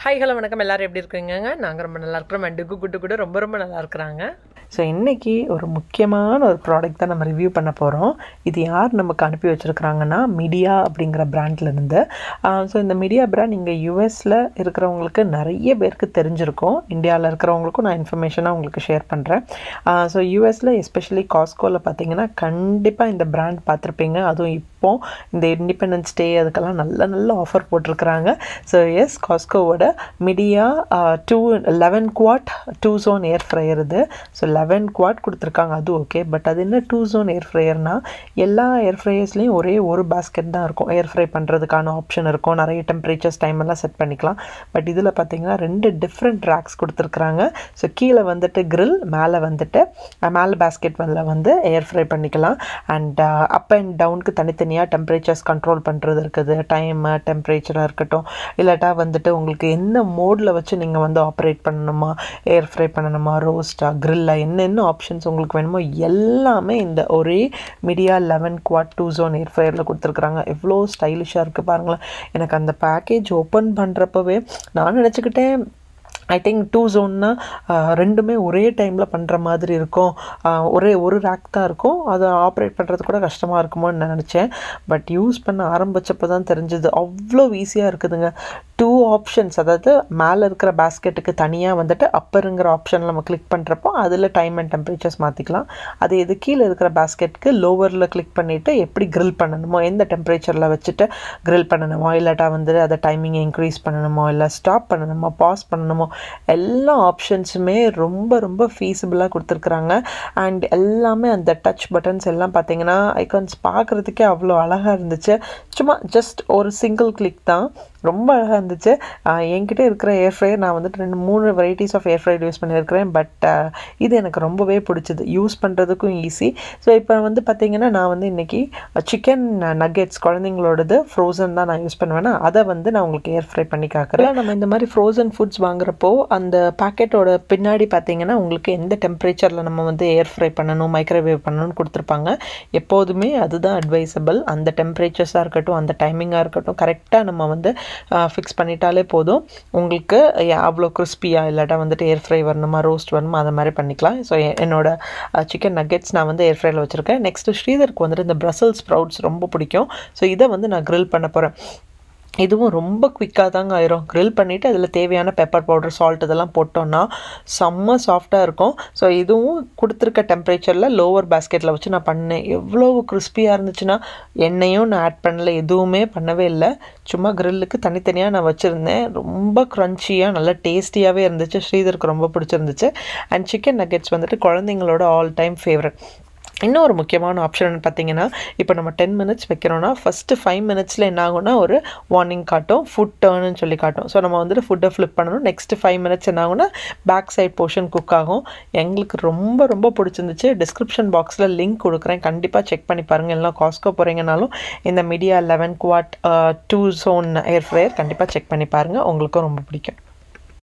Hi hello வணக்கம், எல்லோரும் எப்படி இருக்கீங்க? நாங்கள் ரொம்ப நல்லா இருக்கிறோம். அண்ட் குட்டு கூட ரொம்ப ரொம்ப நல்லா இருக்கிறாங்க. ஸோ இன்றைக்கி ஒரு முக்கியமான ஒரு ப்ராடக்ட் தான் நம்ம ரிவ்யூ பண்ண போகிறோம். இது யார் நமக்கு அனுப்பி வச்சுருக்குறாங்கன்னா மீடியா அப்படிங்கிற பிராண்ட்லேருந்து. ஸோ இந்த மீடியா பிராண்ட் இங்கே யூஎஸில் இருக்கிறவங்களுக்கு நிறைய பேருக்கு தெரிஞ்சிருக்கும். இந்தியாவில் இருக்கிறவங்களுக்கும் நான் இன்ஃபர்மேஷனாக உங்களுக்கு ஷேர் பண்ணுறேன். ஸோ யூஎஸில் எஸ்பெஷலி காஸ்கோவில் பார்த்தீங்கன்னா கண்டிப்பாக இந்த பிராண்ட் பார்த்துருப்பீங்க. அதுவும் இப்போ இந்த இண்டிபெண்டன்ஸ் டே அதுக்கெல்லாம் நல்ல நல்ல ஆஃபர் போட்டிருக்கிறாங்க. ஸோ எஸ், காஸ்கோவோட Midea 11 quart 2 zone air fryer இது. ஸோ 11 குவாட் கொடுத்துருக்காங்க, அது ஓகே. பட் அது என்ன 2 zone ஏர் ஃப்ரையர்னால் எல்லா ஏர் ஃப்ரையர்ஸ்லேயும் ஒரே ஒரு பேஸ்கெட் தான் இருக்கும். ஏர் ஃப்ரை பண்ணுறதுக்கான ஆப்ஷன் இருக்கும், நிறைய டெம்பரேச்சர்ஸ் டைம் எல்லாம் செட் பண்ணிக்கலாம். பட் இதில் பார்த்தீங்கன்னா 2 டிஃப்ரெண்ட் ரேக்ஸ் கொடுத்துருக்குறாங்க. ஸோ கீழே வந்துட்டு கிரில், மேலே வந்துட்டு மேலே பேஸ்கெட் வந்து ஏர் ஃப்ரை பண்ணிக்கலாம். அண்ட் அப் அண்ட் டவுனுக்கு தனித்தனியாக டெம்பரேச்சர்ஸ் கண்ட்ரோல் பண்ணுறது இருக்குது. டைமு, டெம்பரேச்சராக இருக்கட்டும், இல்லாட்டா வந்துட்டு உங்களுக்கு என்ன மோடில் வச்சு நீங்கள் வந்து ஆப்ரேட் பண்ணணுமா, ஏர் ஃப்ரை பண்ணணுமா, ரோஸ்டா, கிரில்லா, என்னென்ன ஆப்ஷன்ஸ் உங்களுக்கு வேணுமோ எல்லாமே இந்த ஒரே மீடியா 11 குவாட் 2 zone ஏர் ஃப்ரையரில் கொடுத்துருக்குறாங்க. எவ்வளோ ஸ்டைலிஷாக இருக்குது பாருங்களேன். எனக்கு அந்த பேக்கேஜ் ஓப்பன் பண்ணுறப்பவே நான் நினச்சிக்கிட்டேன் ஐ திங்க் 2 zoneனா ரெண்டுமே ஒரே டைமில் பண்ணுற மாதிரி இருக்கும். ஒரே ஒரு ரேக் தான் இருக்கும், அதை ஆப்ரேட் பண்ணுறது கூட கஷ்டமாக இருக்குமோன்னு நினச்சேன். பட் யூஸ் பண்ண ஆரம்பித்தப்போ தான் தெரிஞ்சது அவ்வளோ ஈஸியாக இருக்குதுங்க. 2 ஆப்ஷன்ஸ், அதாவது மேலே இருக்கிற பேஸ்கெட்டுக்கு தனியாக வந்துட்டு அப்பருங்கிற ஆப்ஷனில் நம்ம கிளிக் பண்ணுறப்போ அதில் டைம் அண்ட் டெம்பரேச்சர்ஸ் மாற்றிக்கலாம். அது இது கீழே இருக்கிற பேஸ்கெட்டுக்கு லோவரில் கிளிக் பண்ணிவிட்டு எப்படி கிரில் பண்ணணுமோ, எந்த டெம்பரேச்சரில் வச்சுட்டு கிரில் பண்ணணுமோ, இல்லாட்டா வந்துட்டு அதை டைமிங்கை இன்க்ரீஸ் பண்ணணுமோ, இல்லை ஸ்டாப் பண்ணணுமோ, பாஸ் பண்ணணுமோ, எல்லா ஆப்ஷன்ஸுமே ரொம்ப ரொம்ப ஃபீஸிபிளாக கொடுத்துருக்குறாங்க. அண்ட் எல்லாமே அந்த டச் பட்டன்ஸ் எல்லாம் பார்த்தீங்கன்னா ஐகான்ஸ் பார்க்குறதுக்கே அவ்வளோ அழகாக இருந்துச்சு. சும்மா ஜஸ்ட் ஒரு சிங்கிள் கிளிக் தான், ரொம்ப அழகாக இருந்துச்சு. என்கிட்ட இருக்கிற ஏர் ஃப்ரையர் நான் வந்துட்டு 2-3 varieties of air fryer use பண்ணியிருக்கிறேன். பட் இது எனக்கு ரொம்பவே பிடிச்சது, யூஸ் பண்ணுறதுக்கும் ஈஸி. ஸோ இப்போ வந்து பார்த்திங்கன்னா நான் வந்து இன்றைக்கி சிக்கன் நக்கெட்ஸ் குழந்தைங்களோடது ஃப்ரோசன் தான் நான் யூஸ் பண்ணுவேன்னா, அதை வந்து நான் உங்களுக்கு ஏர் ஃப்ரை பண்ணி காக்கிறேன். நம்ம இந்த மாதிரி ஃப்ரோசன் ஃபுட்ஸ் வாங்குறப்போ அந்த பேக்கெட்டோட பின்னாடி பார்த்திங்கன்னா உங்களுக்கு எந்த டெம்பரேச்சரில் நம்ம வந்து ஏர் ஃப்ரை பண்ணணும், மைக்ரோவேவ் பண்ணணும்னு கொடுத்துருப்பாங்க. எப்போதுமே அதுதான் அட்வைசபிள். அந்த டெம்பரேச்சர்ஸாக இருக்கட்டும், அந்த டைமிங்காக இருக்கட்டும், கரெக்டாக நம்ம வந்து ஃபிக்ஸ் பண்ணிட்டாலே போதும். உங்களுக்கு அவ்வளோ கிறிஸ்பியாக இல்லாட்டா வந்துட்டு ஏர் ஃப்ரை வரணுமா, ரோஸ்ட் வரணுமா, அதை மாதிரி பண்ணிக்கலாம். ஸோ என்னோட சிக்கன் நக்கெட்ஸ் நான் வந்து ஏர் ஃப்ரையில் வச்சுருக்கேன். நெக்ஸ்ட்டு ஸ்ரீதருக்கு வந்துட்டு இந்த பிரசல்ஸ் ஸ்ப்ரவுட்ஸ் ரொம்ப பிடிக்கும். ஸோ இதை வந்து நான் கிரில் பண்ண போகிறேன். இதுவும் ரொம்ப குயிக்காக தாங்க ஆயிரும். கிரில் பண்ணிவிட்டு அதில் தேவையான பெப்பர் பவுடர், சால்ட் இதெல்லாம் போட்டோன்னா செம்ம சாஃப்டாக இருக்கும். ஸோ இதுவும் கொடுத்துருக்க டெம்பரேச்சரில் லோவர் பேஸ்கெட்டில் வச்சு நான் பண்ணேன். எவ்வளோ கிறிஸ்பியாக இருந்துச்சுன்னா, எண்ணெயும் நான் ஆட் பண்ணல, எதுவுமே பண்ணவே இல்லை. சும்மா கிரில்லுக்கு தனித்தனியாக நான் வச்சுருந்தேன். ரொம்ப க்ரன்ச்சியாக நல்லா டேஸ்டியாகவே இருந்துச்சு. ஸ்ரீதருக்கு ரொம்ப பிடிச்சிருந்துச்சு. அண்ட் சிக்கன் நக்கெட்ஸ் வந்துட்டு குழந்தைங்களோட ஆல் டைம் ஃபேவரட். இன்னும் ஒரு முக்கியமான ஆப்ஷன் பார்த்தீங்கன்னா, இப்போ நம்ம 10 minutes வைக்கிறோன்னா ஃபஸ்ட்டு 5 minutesல என்ன ஆகும்னா ஒரு வார்னிங் காட்டும், ஃபுட் டர்ன்னு சொல்லி காட்டும். ஸோ நம்ம வந்துட்டு ஃபுட்டை ஃப்ளிப் பண்ணணும். நெக்ஸ்ட்டு 5 minutes என்ன ஆகும்னா பேக் சைட் போர்ஷன் குக் ஆகும். எங்களுக்கு ரொம்ப ரொம்ப பிடிச்சிருந்துச்சு. டிஸ்கிரிப்ஷன் பாக்ஸில் லிங்க் கொடுக்குறேன், கண்டிப்பாக செக் பண்ணி பாருங்கள். எல்லாம் காஸ்கோ போகிறீங்கனாலும் இந்த media 11 quart 2 zone air fryer கண்டிப்பாக செக் பண்ணி பாருங்கள், உங்களுக்கும் ரொம்ப பிடிக்கும்.